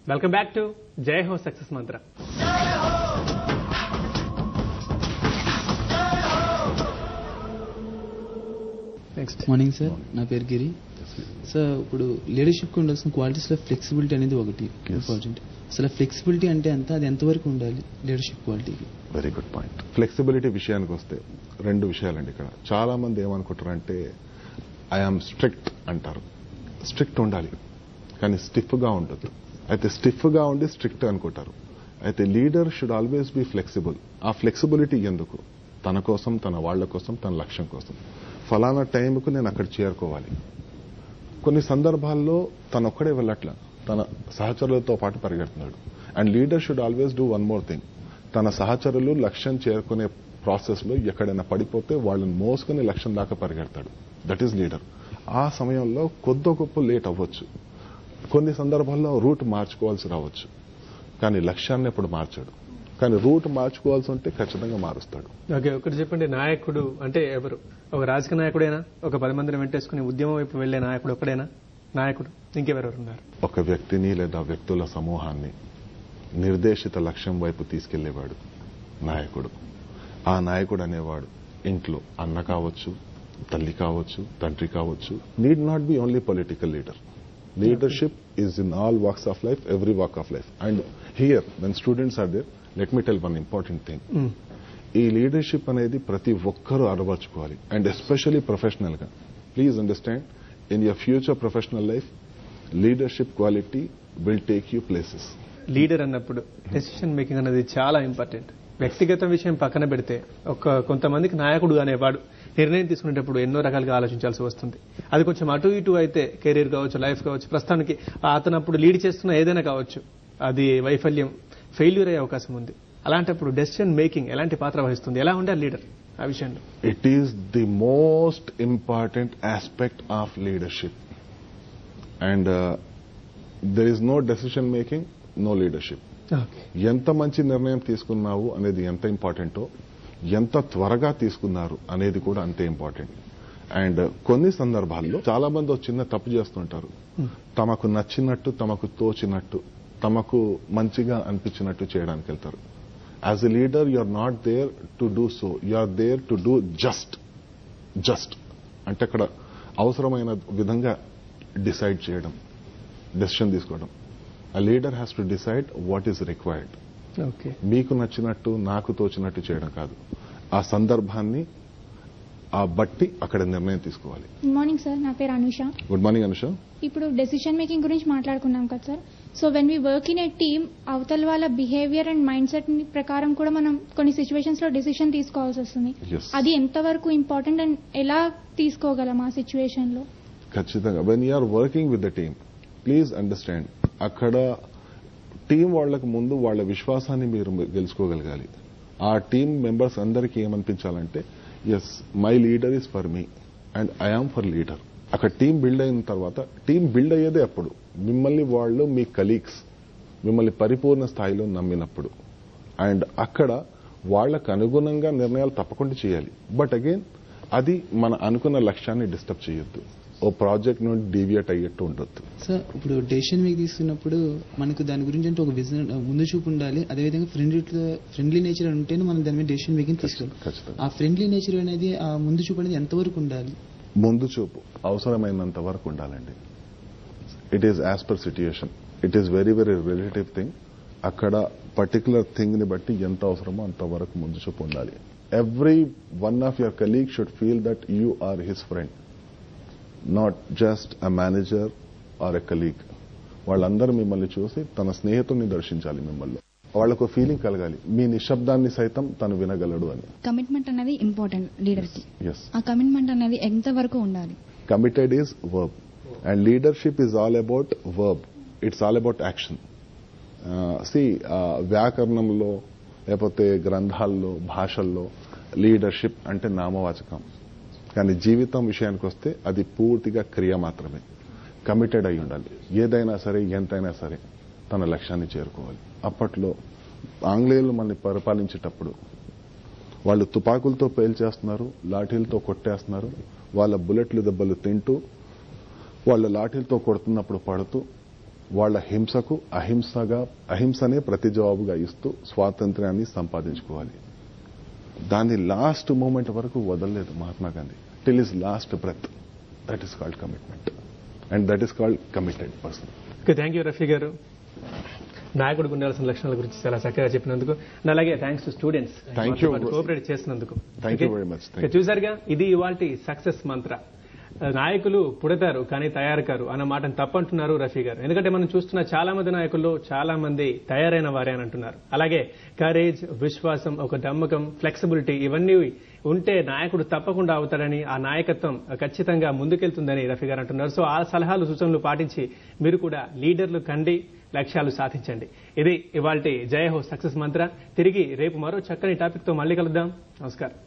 Welcome back to జై హో success మంత్ర. Next morning sir, నా పేరు గిరి సార్. ఇప్పుడు లీడర్షిప్ కి ఉండాల్సిన క్వాలిటీస్ లో ఫ్లెక్సిబిలిటీ అనేది ఒకటి ఇంపార్టెంట్. అసలు ఫ్లెక్సిబిలిటీ అంటే ఎంత, అది ఎంతవరకు ఉండాలి లీడర్షిప్ క్వాలిటీకి? Very good point. ఫ్లెక్సిబిలిటీ విషయానికి వస్తే రెండు విషయాలండి. ఇక్కడ చాలా మంది ఏమనుకుంటారంటే ఐఆమ్ స్ట్రిక్ట్ అంటారు. స్ట్రిక్ట్ ఉండాలి కానీ స్టిఫ్ గా ఉండదు. అయితే స్టిఫ్ గా ఉండి స్ట్రిక్ట్ అనుకుంటారు. అయితే leader should always be flexible. ఆ ఫ్లెక్సిబిలిటీ ఎందుకు? తన కోసం, తన వాళ్ల కోసం, తన లక్ష్యం కోసం. ఫలానా టైంకు నేను అక్కడ చేరుకోవాలి. కొన్ని సందర్భాల్లో తనొక్కడే వెళ్ళట్లా, తన సహచరులతో పాటు పరిగెడుతున్నాడు. And leader should always do one more thing. తన సహచరులు లక్ష్యం చేరుకునే ప్రాసెస్ లో ఎక్కడైనా పడిపోతే వాళ్ళని మోసుకుని లక్ష్యం దాకా పరిగెడతాడు. That is leader. ఆ సమయంలో కొద్ది గొప్ప లేట్ అవ్వచ్చు, కొన్ని సందర్భాల్లో రూట్ మార్చుకోవాల్సి రావచ్చు, కానీ లక్ష్యాన్ని ఎప్పుడు మార్చాడు. కానీ రూట్ మార్చుకోవాల్సి ఉంటే ఖచ్చితంగా మారుస్తాడు. ఓకే, ఒకటి చెప్పండి. నాయకుడు అంటే ఎవరు? ఒక రాజకీయ నాయకుడేనా? ఒక 10 మందిని వెంటేసుకుని ఉద్యమం వైపు వెళ్లే నాయకుడు ఒకడేనా నాయకుడు? ఇంకెవరెవరు ఉన్నారు? ఒక వ్యక్తిని లేదా వ్యక్తుల సమూహాన్ని నిర్దేశిత లక్ష్యం వైపు తీసుకెళ్లేవాడు నాయకుడు. ఆ నాయకుడు అనేవాడు ఇంట్లో అన్న కావచ్చు, తల్లి కావచ్చు, తండ్రి కావచ్చు. Need not be only political leader. Leadership is in all walks of life, every walk of life. And here, when students are there, let me tell one important thing. ఈ లీడర్షిప్ అనేది ప్రతి ఒక్కరూ అలవర్చుకోవాలి. అండ్ ఎస్పెషలీ ప్రొఫెషనల్ గా. Please understand, in your future professional life, leadership quality will take you places. Leader అన్నప్పుడు decision making అనేది చాలా important. వ్యక్తిగత విషయం పక్కన పెడితే కొంతమందికి నాయకుడు అనేవాడు నిర్ణయం తీసుకునేటప్పుడు ఎన్నో రకాలుగా ఆలోచించాల్సి వస్తుంది. అది కొంచెం అటు ఇటు అయితే కెరీర్ కావచ్చు, లైఫ్ కావచ్చు, ప్రస్తుతానికి అతను అప్పుడు లీడ్ చేస్తున్న ఏదైనా కావచ్చు, అది వైఫల్యం, ఫెయిల్యూర్ అయ్యే అవకాశం ఉంది. అలాంటప్పుడు డెసిషన్ మేకింగ్ ఎలాంటి పాత్ర వహిస్తుంది? ఎలా ఉండాలి లీడర్ ఆ విషయంలో? It is the most important aspect of leadership. And there is no decision making, no leadership. ఎంత మంచి నిర్ణయం తీసుకున్నావు అనేది ఎంత ఇంపార్టెంటో, ఎంత త్వరగా తీసుకున్నారు అనేది కూడా అంతే ఇంపార్టెంట్. అండ్ కొన్ని సందర్భాల్లో చాలా మంది చిన్న తప్పు చేస్తుంటారు. తమకు నచ్చినట్టు, తమకు తోచినట్టు, తమకు మంచిగా అనిపించినట్టు చేయడానికి వెళ్తారు. As a leader you are not there to do so, you are there to do just అంటే అక్కడ అవసరమైన విధంగా డిసైడ్ చేయడం, డెసిషన్ తీసుకోవడం. A leader has to decide what is required. Okay. మీకు నచ్చినట్టు, నాకు తోచినట్టు చేయడం కాదు. ఆ సందర్భాన్ని ఆ బట్టి అక్కడ నిర్ణయం తీసుకోవాలి. గుడ్ మార్నింగ్ సార్, నా పేరు అనుష. Good morning Anusha. ఇప్పుడు డెసిషన్ మేకింగ్ గురించి మాట్లాడుకున్నాం కదా sir. So when we work in a team, అవతల వాళ్ళ బిహేవియర్ అండ్ మైండ్ సెట్ ప్రకారం కూడా మనం కొన్ని సిచ్యువేషన్స్ లో డెసిషన్ తీసుకోవాల్సి వస్తుంది. అది ఎంతవరకు ఇంపార్టెంట్ అండ్ ఎలా తీసుకోగలం ఆ సిచ్యువేషన్ లో? ఖచ్చితంగా when you are working with the team, please understand, అక్కడ టీం వాళ్లకు ముందు వాళ్ల విశ్వాసాన్ని మీరు గెలుచుకోగలగాలి. ఆ టీం మెంబర్స్ అందరికీ ఏమనిపించాలంటే, yes my leader is for me and I am for leader. అక్కడ టీం బిల్డ్ అయిన తర్వాత, టీం బిల్డ్ అయ్యేదే అప్పుడు మిమ్మల్ని వాళ్ళు, మీ కలీగ్స్ మిమ్మల్ని పరిపూర్ణ స్థాయిలో నమ్మినప్పుడు. అండ్ అక్కడ వాళ్లకు అనుగుణంగా నిర్ణయాలు తప్పకుండా చేయాలి. బట్ అగైన్ అది మన అనుకున్న లక్ష్యాన్ని డిస్టర్బ్ చేయొద్దు, ఓ ప్రాజెక్ట్ నుండి డీవియేట్ అయ్యేట్టు ఉండొద్దు. సార్, ఇప్పుడు డెసిషన్ మేక్ తీసుకున్నప్పుడు మనకు దాని గురించి అంటే ఒక విజన్, ముందు చూపు ఉండాలి. అదేవిధంగా ఫ్రెండ్లీ నేచర్ ఉంటేనే మనం దాని మీద డెసిషన్ మేకింగ్ తీసుకోవాలి. ఆ ఫ్రెండ్లీ నేచర్ అనేది, ఆ ముందు చూపు అనేది ఎంతవరకు ఉండాలి? ముందు చూపు అవసరమైనంత వరకు ఉండాలండి. It is as per situation. It is very very relative thing. అక్కడ పర్టికులర్ థింగ్ ని బట్టి ఎంత అవసరమో అంతవరకు ముందు చూపు ఉండాలి. Every one of your colleague should feel that you are his friend, not just a manager or a colleague. వాళ్ళందరూ మిమ్మల్ని చూసి తన స్నేహితుడిని దర్శించాలి. మిమ్మల్ని వాళ్ళకు ఫీలింగ్ కలగాలి, మీ నిశ్శబ్దాన్ని సైతం తను వినగలడు అని. కమిట్మెంట్ అనేది ఇంపార్టెంట్ లీడర్ కి. ఆ కమిట్మెంట్ అనేది ఎంత వరకు ఉండాలి? Committed is verb and leadership is all about verb. It's all about action. వ్యాకరణంలో లేకపోతే గ్రంథాల్లో, భాషల్లో లీడర్షిప్ అంటే నామవాచకం, కానీ జీవితం విషయానికి వస్తే అది పూర్తిగా క్రియ మాత్రమే. కమిటెడ్ అయి ఉండాలి. ఏదైనా సరే, ఎంతైనా సరే తన లక్ష్యాన్ని చేరుకోవాలి. అప్పట్లో ఆంగ్లేయులు మనల్ని పరిపాలించేటప్పుడు వాళ్ళు తుపాకులతో పేల్చేస్తున్నారు, లాఠీలతో కొట్టేస్తున్నారు. వాళ్ళ బుల్లెట్లు దెబ్బలు తింటూ, వాళ్ళ లాఠీలతో కొడుతున్నప్పుడు పడుతూ, వాళ్ళ హింసకు అహింసనే ప్రతి జవాబుగా ఇస్తూ స్వాతంత్ర్యాన్ని సంపాదించుకోవాలి. దాన్ని లాస్ట్ మూమెంట్ వరకు వదలలేదు Mahatma Gandhi. Till his last breath. That is called commitment and that is called committed person. Thank you Rafi garu. నాయకుడికి ఉండాల్సిన లక్షణాల గురించి చాలా చక్కగా చెప్పినందుకు, అలాగే థ్యాంక్స్ టు స్టూడెంట్స్ కోఆపరేట్ చేసినందుకు. చూసారుగా, ఇది ఇవాల్టి సక్సెస్ మంత్ర. నాయకులు పుడతారు కానీ తయారు కారు అన్న మాటను తప్పంటున్నారు రఫీ గారు. ఎందుకంటే మనం చూస్తున్న చాలా మంది నాయకుల్లో చాలా మంది తయారైన వారే అని అంటున్నారు. అలాగే కరేజ్, విశ్వాసం, ఒక నమ్మకం, ఫ్లెక్సిబిలిటీ ఇవన్నీ ఉంటే నాయకుడు తప్పకుండా అవుతాడని, ఆ నాయకత్వం ఖచ్చితంగా ముందుకెళ్తుందని రఫీ గారు అంటున్నారు. సో ఆ సలహాలు సూచనలు పాటించి మీరు కూడా లీడర్లు కండి, లక్ష్యాలు సాధించండి. ఇది ఇవాల్టి జయ హో సక్సెస్ మంత్ర. తిరిగి రేపు మరో చక్కని టాపిక్ తో మళ్ళీ కలుద్దాం. నమస్కారం.